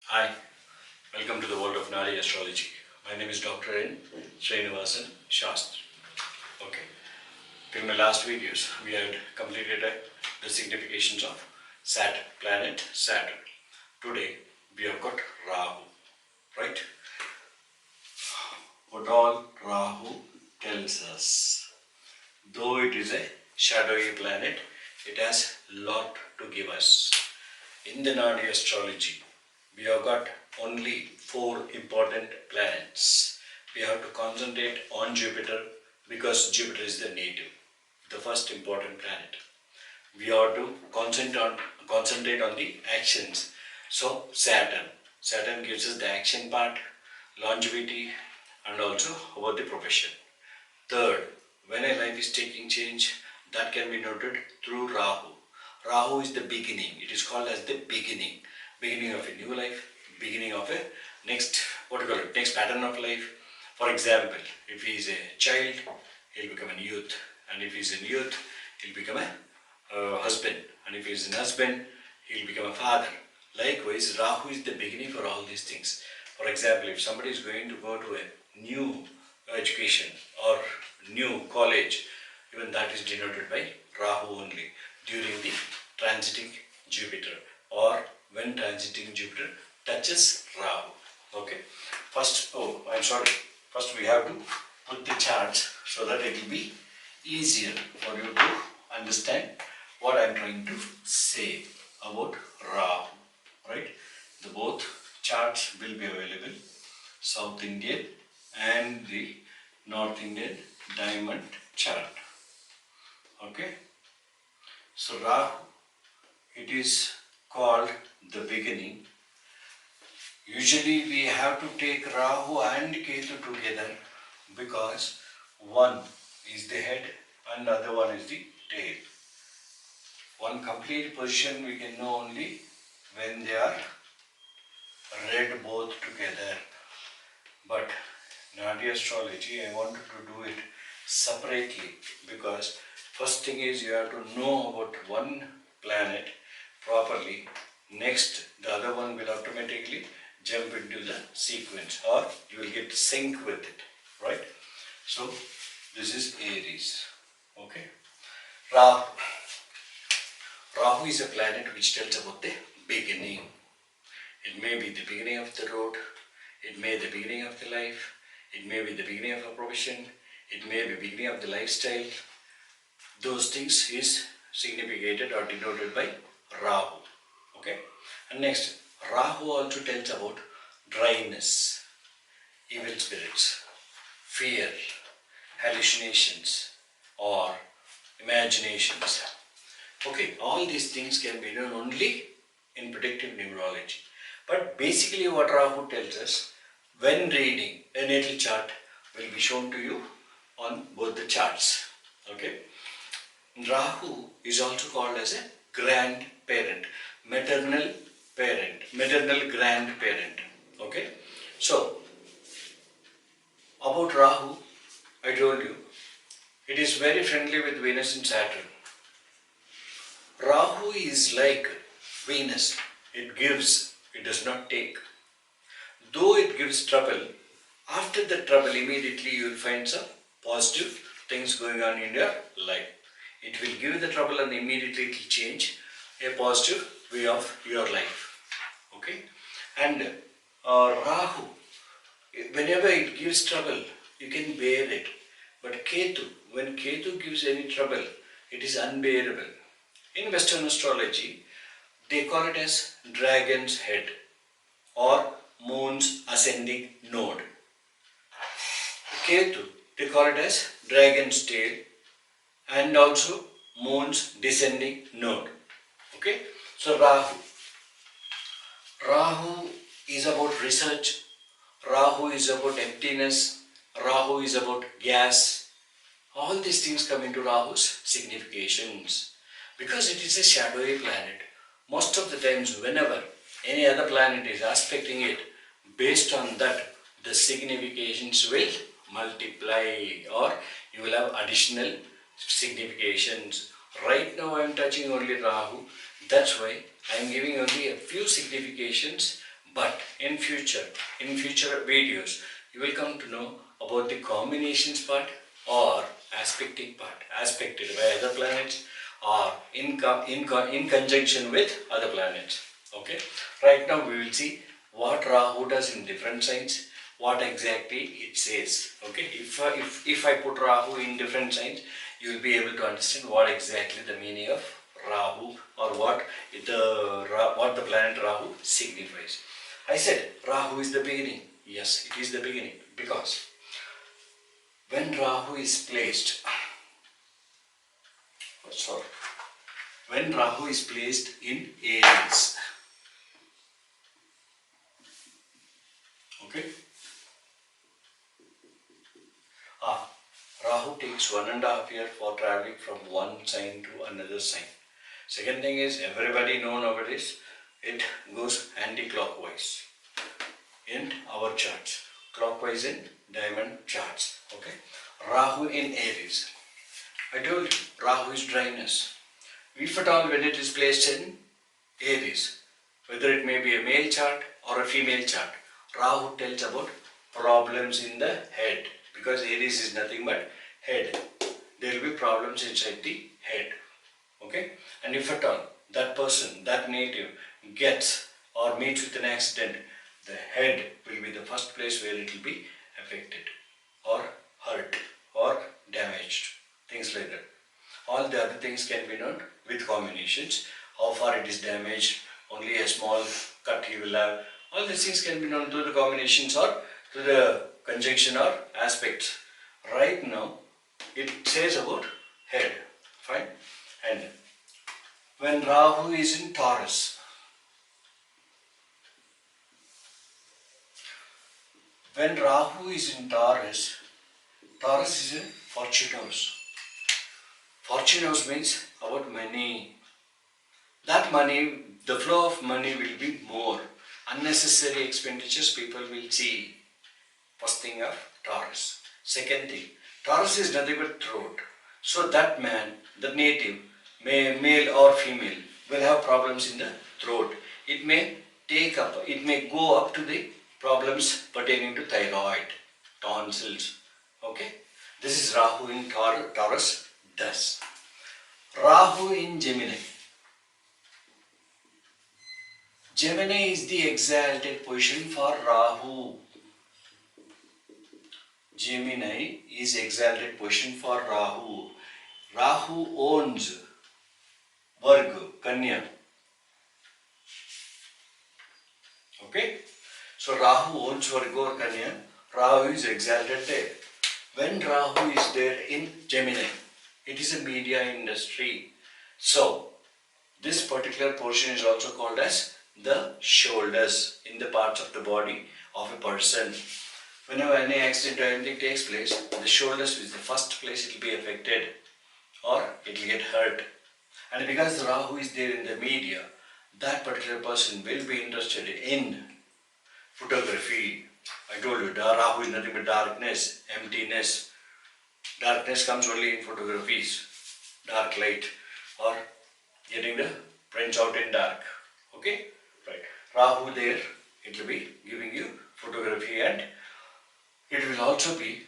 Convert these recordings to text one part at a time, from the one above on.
Hi, welcome to the world of Naadi Astrology. My name is Dr. Naadi-srinivasan Shastri. Okay, in my last videos, we had completed the significations of Saturn, planet Saturn. Today, we have got Rahu, right? What all Rahu tells us. Though it is a shadowy planet, it has lot to give us. In the Naadi Astrology, we have got only 4 important planets. We have to concentrate on Jupiter because Jupiter is the native, the first important planet. We have to concentrate on the actions. So Saturn gives us the action part, longevity, and also about the profession. Third, when a life is taking change, that can be noted through Rahu. Rahu is the beginning. It is called as the beginning of a new life, beginning of a next pattern of life. For example, if he is a child, he'll become a youth, and if he is a youth, he'll become a husband, and if he is an husband, he'll become a father. Likewise, Rahu is the beginning for all these things. For example, if somebody is going to go to a new education or new college, even that is denoted by Rahu only during the transiting Jupiter or when transiting Jupiter touches Rahu. Okay. First we have to put the charts so that it will be easier for you to understand what I am trying to say about Rahu. Right? The both charts will be available, South Indian and the North Indian diamond chart. Okay. So Rahu, it is called the beginning. Usually we have to take Rahu and Ketu together because one is the head and the other one is the tail. One complete position we can know only when they are read both together. But Naadi Astrology, I wanted to do it separately because first thing is you have to know about one planet properly. Next, the other one will automatically jump into the sequence, or you will get sync with it, right? So this is Aries. Okay. Rahu is a planet which tells about the beginning. It may be the beginning of the road, it may be the beginning of the life, it may be the beginning of a profession, it may be the beginning of the lifestyle. Those things is significated or denoted by Rahu. Okay. And next, Rahu also tells about dryness, evil spirits, fear, hallucinations, or imaginations. Okay, all these things can be known only in predictive numerology. But basically what Rahu tells us, when reading a natal chart will be shown to you on both the charts. Okay. Rahu is also called as a grandparent, maternal grandparent. Okay. So about Rahu, I told you, it is very friendly with Venus and Saturn. Rahu is like Venus. It gives, it does not take. Though it gives trouble, after the trouble immediately you will find some positive things going on in your life. It will give the trouble and immediately it will change a positive way of your life. Okay. And Rahu, whenever it gives trouble, you can bear it. But Ketu, when Ketu gives any trouble, it is unbearable. In Western astrology, they call it as dragon's head or moon's ascending node. Ketu, they call it as dragon's tail and also moon's descending node. Okay. So Rahu is about research, Rahu is about emptiness, Rahu is about gas. All these things come into Rahu's significations. Because it is a shadowy planet, most of the times whenever any other planet is aspecting it, based on that the significations will multiply or you will have additional significations. Right now I am touching only Rahu, that's why I am giving only a few significations But in future videos, you will come to know about the combinations part or aspected by other planets or in conjunction with other planets. Okay. Right now we will see what Rahu does in different signs, what exactly it says. Okay. If I put Rahu in different signs, you will be able to understand what exactly the meaning of Rahu or what the planet Rahu signifies. I said Rahu is the beginning. Yes, it is the beginning because when Rahu is placed, when Rahu is placed in Aries, okay, Rahu takes 1.5 years for traveling from one sign to another sign. Second thing is, everybody know nowadays, it goes anti-clockwise in our charts, clockwise in diamond charts. Okay, Rahu in Aries. I told you, Rahu is dryness. If at all when it is placed in Aries, whether it may be a male chart or a female chart, Rahu tells about problems in the head, because Aries is nothing but head. There will be problems inside the head. Okay, and if at all that person, that native gets or meets with an accident, the head will be the first place where it will be affected or hurt or damaged, things like that. All the other things can be known with combinations. How far it is damaged, only a small cut he will have. All these things can be known through the combinations or through the conjunction or aspects. Right now, it says about head. Fine. And when Rahu is in Taurus, Taurus is in fortune house. Fortune house means about money. That money, the flow of money will be more. Unnecessary expenditures people will see. First thing of Taurus. Second thing, Taurus is nothing but throat. So that man, the native, male or female, will have problems in the throat. It may go up to the problems pertaining to thyroid, tonsils. Okay, this is Rahu in Taurus does. Rahu in Gemini. Gemini is the exalted position for Rahu. Gemini is exalted position for Rahu. Rahu owns Virgo, Kanya. Okay? So Rahu owns Virgo or Kanya. Rahu is exalted there. When Rahu is there in Gemini, it is a media industry. So this particular portion is also called as the shoulders in the parts of the body of a person. Whenever any accident or anything takes place, the shoulders is the first place it will be affected or it will get hurt. And because the Rahu is there in the media, that particular person will be interested in photography. I told you, Rahu is nothing but darkness, emptiness. Darkness comes only in photographies, dark light or getting the prints out in dark. Okay? Right. Rahu there, it will be giving you photography, and it will also be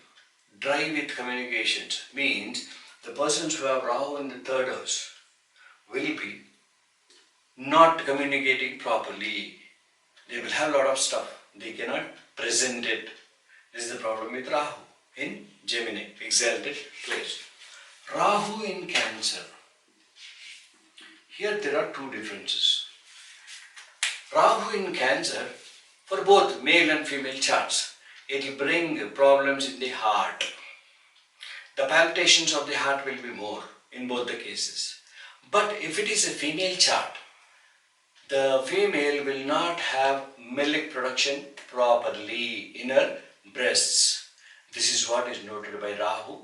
dry with communications. Means the persons who have Rahu in the third house will be not communicating properly. They will have a lot of stuff. They cannot present it. This is the problem with Rahu in Gemini, exalted place. Rahu in Cancer. Here there are two differences. Rahu in Cancer, for both male and female charts, it will bring problems in the heart. The palpitations of the heart will be more in both the cases. But if it is a female chart, the female will not have milk production properly in her breasts. This is what is noted by Rahu.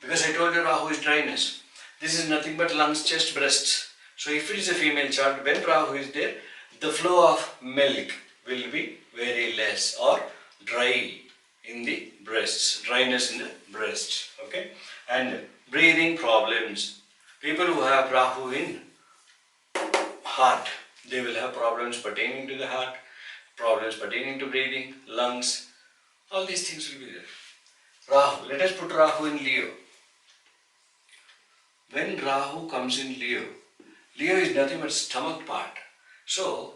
Because I told you Rahu is dryness. This is nothing but lungs, chest, breasts. So if it is a female chart, when Rahu is there, the flow of milk will be very less or dry in the breasts, dryness in the breasts. Okay, and breathing problems. People who have Rahu in heart, they will have problems pertaining to the heart. problems pertaining to breathing, lungs, all these things will be there. Rahu, let us put Rahu in Leo. When Rahu comes in Leo, Leo is nothing but stomach part. So,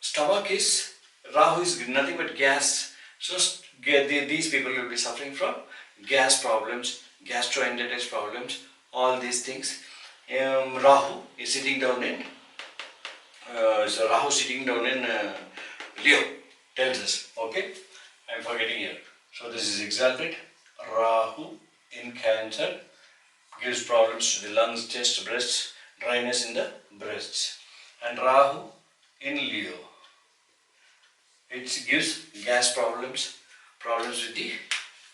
stomach is, Rahu is nothing but gas. So, these people will be suffering from gas problems, gastroenteritis problems, all these things. Rahu is sitting down in, Rahu sitting down in Leo tells us, okay, I am forgetting here. So, this is exalted. Rahu in Cancer gives problems to the lungs, chest, breasts, dryness in the breasts. And Rahu in Leo, it gives gas problems, problems with the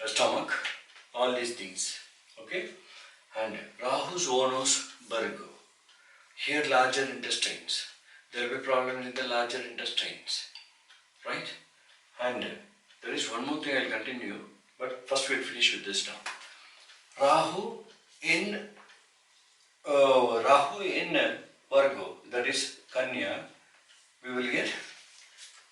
stomach, all these things. Okay? And Rahu's Onos Virgo. Here larger intestines. There will be problems in the larger intestines. Right? And there is one more thing I will continue, but first we will finish with this now. Rahu in Virgo, that is Kanya, we will get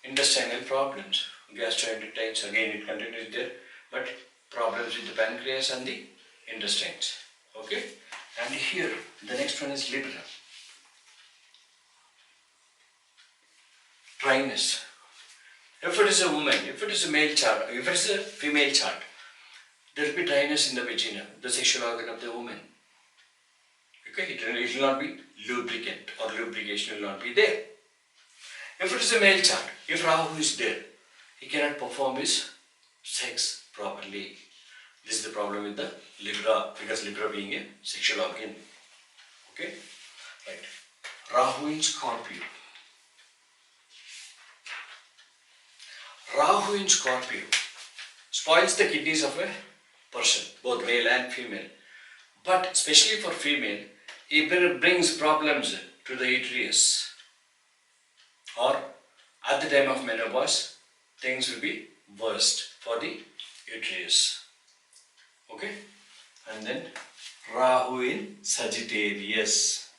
intestinal problems, gastroenteritis, again it continues there, but problems with the pancreas and the intestines. Okay? And here, the next one is Libra. Dryness. If it is a woman, if it is a male chart, if it is a female chart, there will be dryness in the vagina, the sexual organ of the woman. Okay, it will not be lubricant or lubrication will not be there. If it is a male chart, if Rahu is there, he cannot perform his sex properly. This is the problem with the Libra, because Libra being a sexual organ. Okay, right. Rahu in Scorpio. Rahu in Scorpio spoils the kidneys of a person, both male and female. But especially for female, it brings problems to the uterus. Or at the time of menopause, things will be worst for the uterus. Okay? And then Rahu in Sagittarius.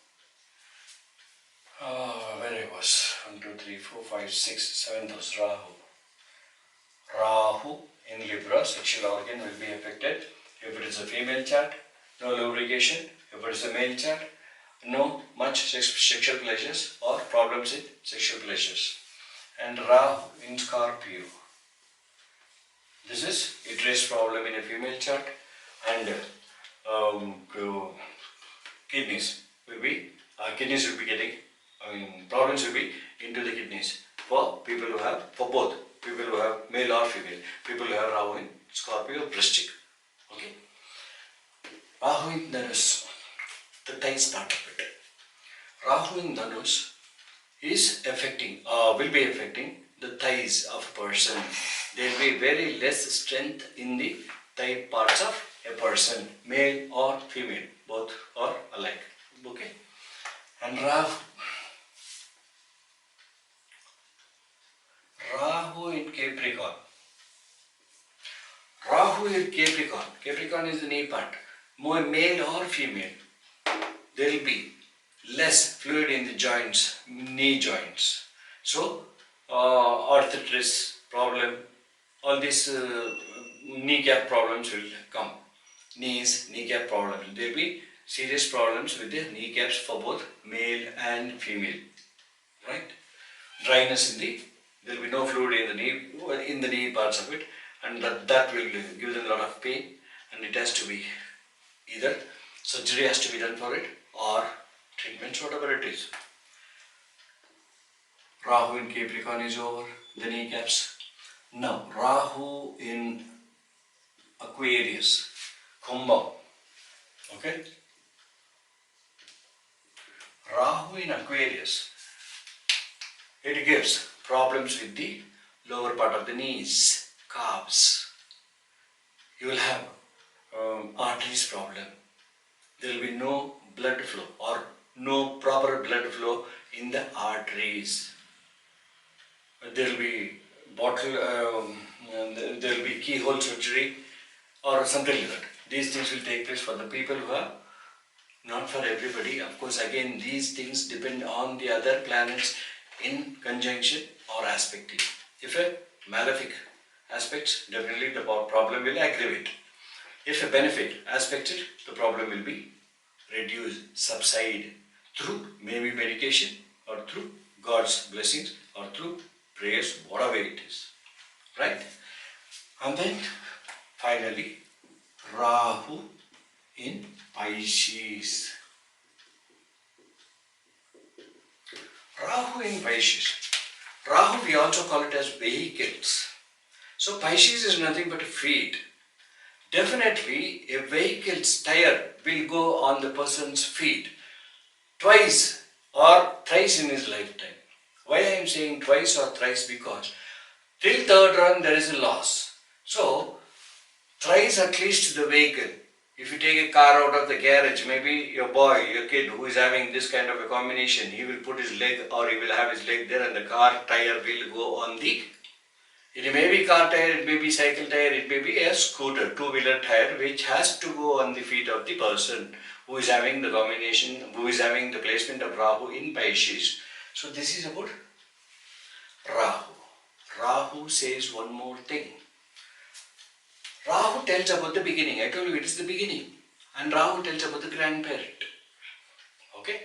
Where I was? 1, 2, 3, 4, 5, 6, 7th was Rahu. Rahu in Libra, sexual organ will be affected. If it is a female chart, no lubrication. If it is a male chart, no much sexual pleasures or problems in sexual pleasures. And Rahu in Scorpio. This is uterus problem in a female chart, and kidneys will be getting, problems will be into the kidneys for people who have, for both people who have male or female, people who have Rahu in Scorpio, Vrishchik. Okay. Rahu in Dhanus, the thighs part of it. Rahu in Dhanus is affecting, will be affecting the thighs of a person. There will be very less strength in the thigh parts of a person, male or female, both or alike. Okay. And Rahu in Capricorn. Rahu in Capricorn. Capricorn is the knee part. More male or female, there will be less fluid in the joints, knee joints. So, arthritis problem, all these kneecap problems will come. Knees, kneecap problems. There will be serious problems with the kneecaps for both male and female. Right? Dryness in the, there will be no fluid in the knee parts of it, and that will give them a lot of pain, and it has to be either surgery has to be done for it or treatments, whatever it is. Rahu in Capricorn is over, the kneecaps. Now, Rahu in Aquarius, Kumbha. Okay? Rahu in Aquarius, it gives problems with the lower part of the knees, calves. You will have arteries problem. There will be no blood flow or no proper blood flow in the arteries. There will be there will be keyhole surgery or something like that. These things will take place for the people who are, not for everybody. Of course, again, these things depend on the other planets in conjunction or aspecting. If a malefic aspect, definitely the problem will aggravate. If a benefit aspected, the problem will be reduced, subside through maybe medication or through God's blessings or through prayers, whatever it is. Right? And then finally, Rahu in Pisces. Rahu in Pisces. Rahu we also call it as vehicles. So Pisces is nothing but a feet. Definitely a vehicle's tire will go on the person's feet twice or thrice in his lifetime. Why I am saying twice or thrice? Because till third run there is a loss. So thrice at least the vehicle. If you take a car out of the garage, maybe your boy, your kid who is having this kind of a combination, he will put his leg or he will have his leg there and the car tire will go on the, it may be car tire, it may be cycle tire, it may be a scooter, two-wheeler tire which has to go on the feet of the person who is having the combination, who is having the placement of Rahu in Pisces. So this is about Rahu. Rahu says one more thing. Rahu tells about the beginning. I told you it is the beginning. And Rahu tells about the grandparent. Okay?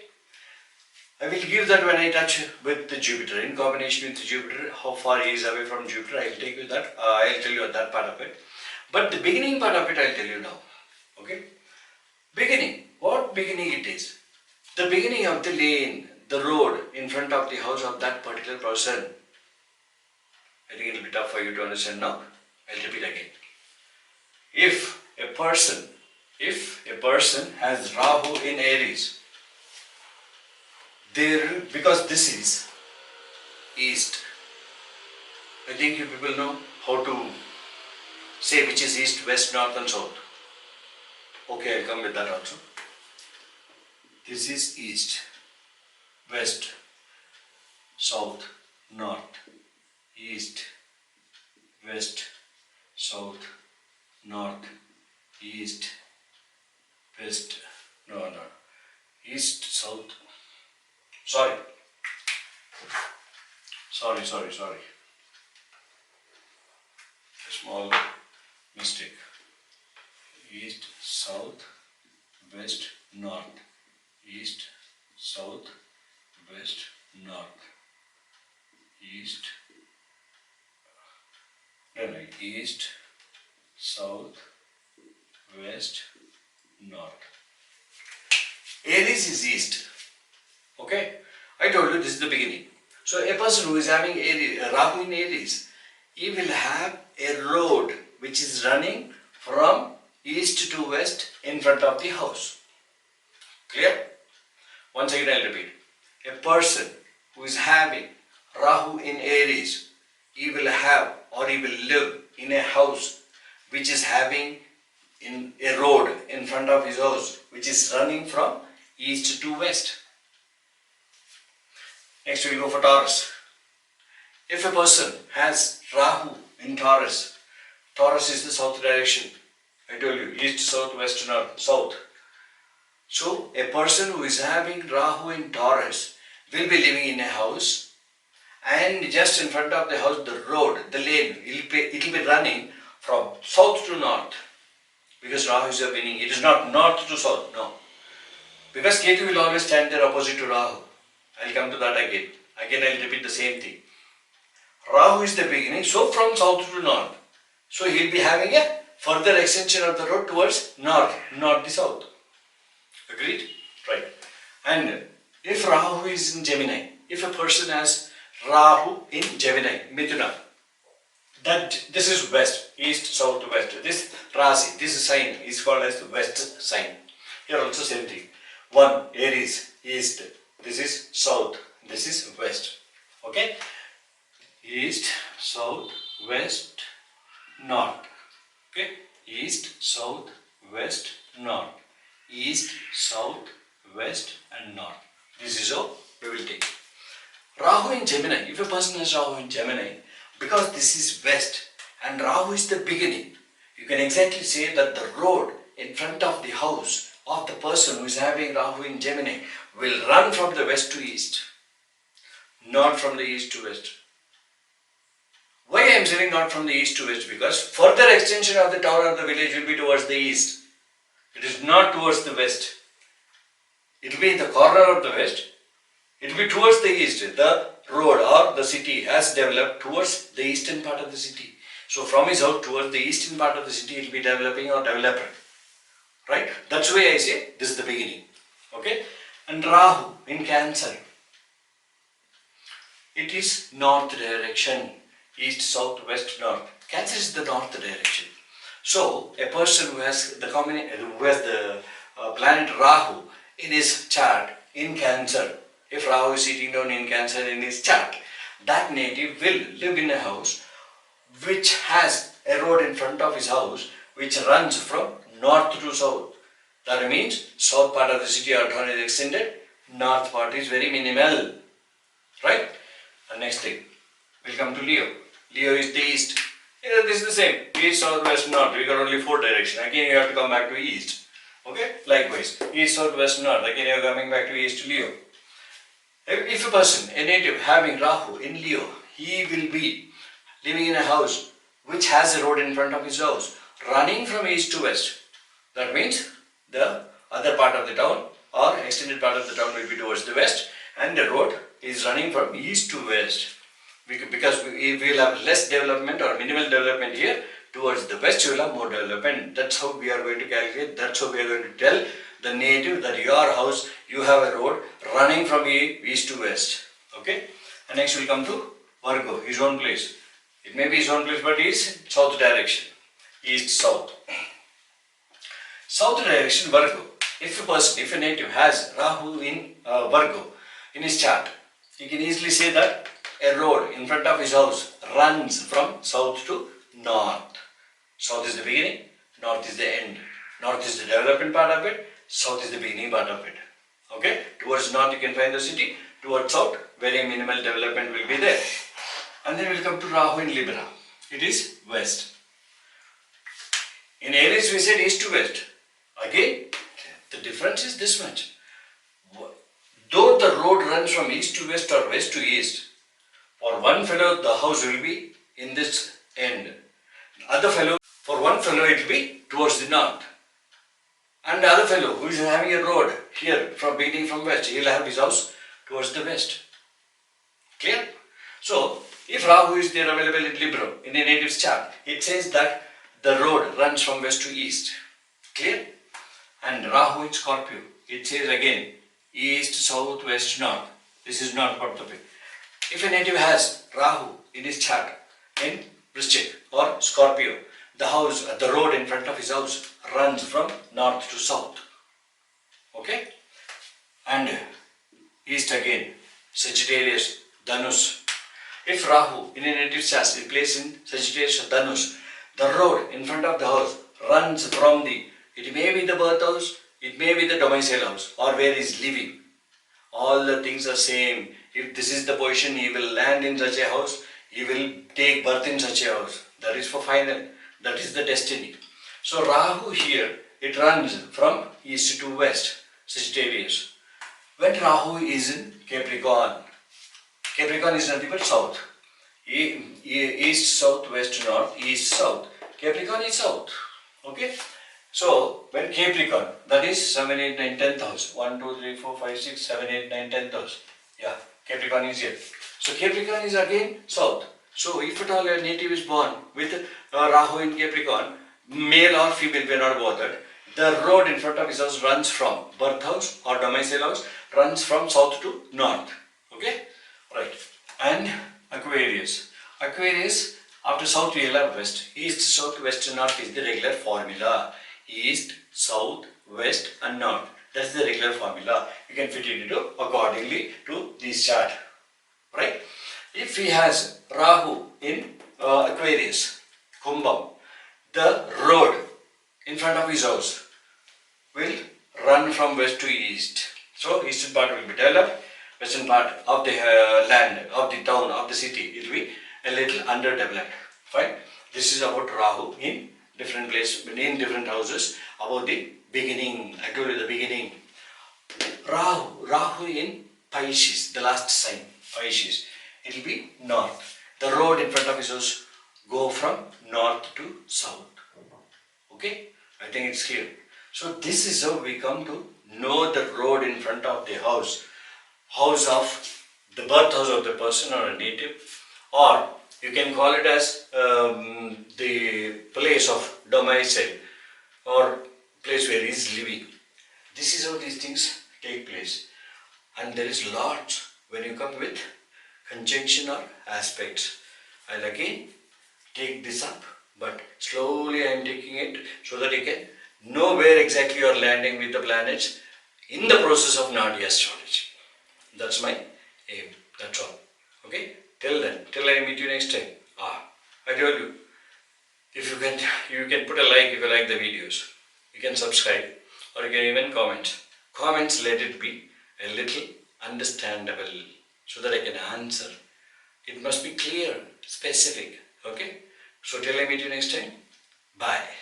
I will give that when I touch with the Jupiter. In combination with Jupiter, how far he is away from Jupiter, I will take you that. I will tell you that part of it. But the beginning part of it, I will tell you now. Okay? Beginning. What beginning it is? The beginning of the lane, the road in front of the house of that particular person. I think it will be tough for you to understand now. I will repeat again. If a person has Rahu in Aries, there, because this is east, I think you people know how to say which is east, west, north and south. Okay, I'll come with that also. This is east, west, south, north, east, west, south, north, east, west, east, south, sorry, a small mistake, east, south, west, north, east, south, west, north, east, east, south, west, north. Aries is east. Okay? I told you this is the beginning. So a person who is having Rahu in Aries, he will have a road which is running from east to west in front of the house. Clear? Once again I will repeat. A person who is having Rahu in Aries, he will have or he will live in a house which is having in a road in front of his house which is running from east to west. Next we will go for Taurus. If a person has Rahu in Taurus, Taurus is the south direction. I told you east, south, west, north, south. So a person who is having Rahu in Taurus will be living in a house, and just in front of the house, the road, the lane, it will be running from south to north. Because Rahu is a winning, it is not north to south, no. Because Ketu will always stand there opposite to Rahu. I will come to that again. Again I will repeat the same thing. Rahu is the beginning, so from south to north. So he will be having a further extension of the road towards north, not the south. Agreed? Right. And if Rahu is in Gemini, if a person has Rahu in Gemini, Mithuna, that this is west, east, south, west. This Rasi, this sign is called as the west sign. Here also same thing. One, Aries, east. This is south, this is west. Okay? East, south, west, north. Okay? East, south, west, north. East, south, west and north. This is how we will take. Rahu in Gemini. If a person has Rahu in Gemini, because this is west and Rahu is the beginning, you can exactly say that the road in front of the house of the person who is having Rahu in Gemini will run from the west to east, not from the east to west. Why I am saying not from the east to west? Because further extension of the town or the village will be towards the east. It is not towards the west. It will be in the corner of the west. It will be towards the east. The road or the city has developed towards the eastern part of the city. So from his house towards the eastern part of the city, it will be developing or developed. Right? That's why I say this is the beginning. Okay? And Rahu in Cancer. It is north direction. East, south, west, north. Cancer is the north direction. So a person who has the planet Rahu in his chart in Cancer, if Rahu is sitting down in Cancer in his chart, that native will live in a house which has a road in front of his house which runs from north to south. That means south part of the city or town is extended, north part is very minimal. Right? And next thing, we'll come to Leo. Leo is the east. This is the same. East, south, west, north. We got only 4 directions. Again, you have to come back to east. Okay? Likewise, east, south, west, north. Again, you are coming back to east, Leo. If a person, a native having Rahu in Leo, he will be living in a house which has a road in front of his house running from east to west. That means the other part of the town or extended part of the town will be towards the west, and the road is running from east to west. Because we will have less development or minimal development here, towards the west you will have more development. That's how we are going to calculate, that's how we are going to tell the native that your house, you have a road running from east to west. Okay? And next we will come to Virgo, his own place. It may be his own place, but he is south direction, east, south. South direction, Virgo. If a native has Rahu in Virgo in his chart, he can easily say that a road in front of his house runs from south to north. South is the beginning, north is the end. North is the development part of it, south is the beginning part of it. Okay? Towards north you can find the city, towards south very minimal development will be there. And then we will come to Rahu in Libra. It is west. In Aries we said east to west. Again, the difference is this much. Though the road runs from east to west or west to east, for one fellow the house will be in this end. For one fellow it will be towards the north. And the other fellow who is having a road here from beginning from west, he will have his house towards the west. Clear? So, if Rahu is there available in Libra in a native's chart, it says that the road runs from west to east. Clear? And Rahu in Scorpio, it says again east, south, west, north. This is not part of it. If a native has Rahu in his chart in Vrishchik or Scorpio, the road in front of his house runs from north to south. Okay? And east again, Sagittarius, Dhanus. If Rahu in a native chart is placed in Sagittarius or Dhanus, the road in front of the house runs from it may be the birth house, it may be the domicile house or where he is living. All the things are same. If this is the position, he will land in such a house, he will take birth in such a house. That is for final. That is the destiny. So Rahu here, it runs from east to west, Sagittarius. When Rahu is in Capricorn, Capricorn is nothing but south. East, south, west, north, east, south. Capricorn is south. Okay? So, when Capricorn, that is 7, 8, 9, 10th house. 1, 2, 3, 4, 5, 6, 7, 8, 9, 10th house. Yeah, Capricorn is here. So, Capricorn is again south. So, if at all a native is born with Rahu in Capricorn, male or female, we are not bothered. The road in front of his house runs from birth house or domicile house, runs from south to north. Okay? Right. And Aquarius. Aquarius, after south we will have west. East, south, west, north is the regular formula. East, south, west and north. That's the regular formula. You can fit it into accordingly to this chart. Right? If he has Rahu in Aquarius, Kumbham, the road in front of his house will run from west to east. So, eastern part will be developed, western part of the land, of the town, of the city, it will be a little underdeveloped. Fine. This is about Rahu in different places, in different houses, about the beginning. I told you the beginning. Rahu in Pisces, the last sign, Pisces, it will be north. The road in front of his house go from north to south. Okay, I think it's clear. So this is how we come to know the road in front of the house of the birth house of the person or a native, or you can call it as the place of domicile or place where he is living. This is how these things take place, and there is lots when you come with conjunction or aspects. I'll again take this up, but slowly I am taking it so that you can know where exactly you are landing with the planets in the process of Naadi Astrology. That's my aim. That's all. Okay? Till then, till I meet you next time. I told you, if you can put a like if you like the videos. You can subscribe, or you can even comment. Comments, let it be a little understandable so that I can answer. It must be clear, specific. Okay? So till I meet you next time. Bye.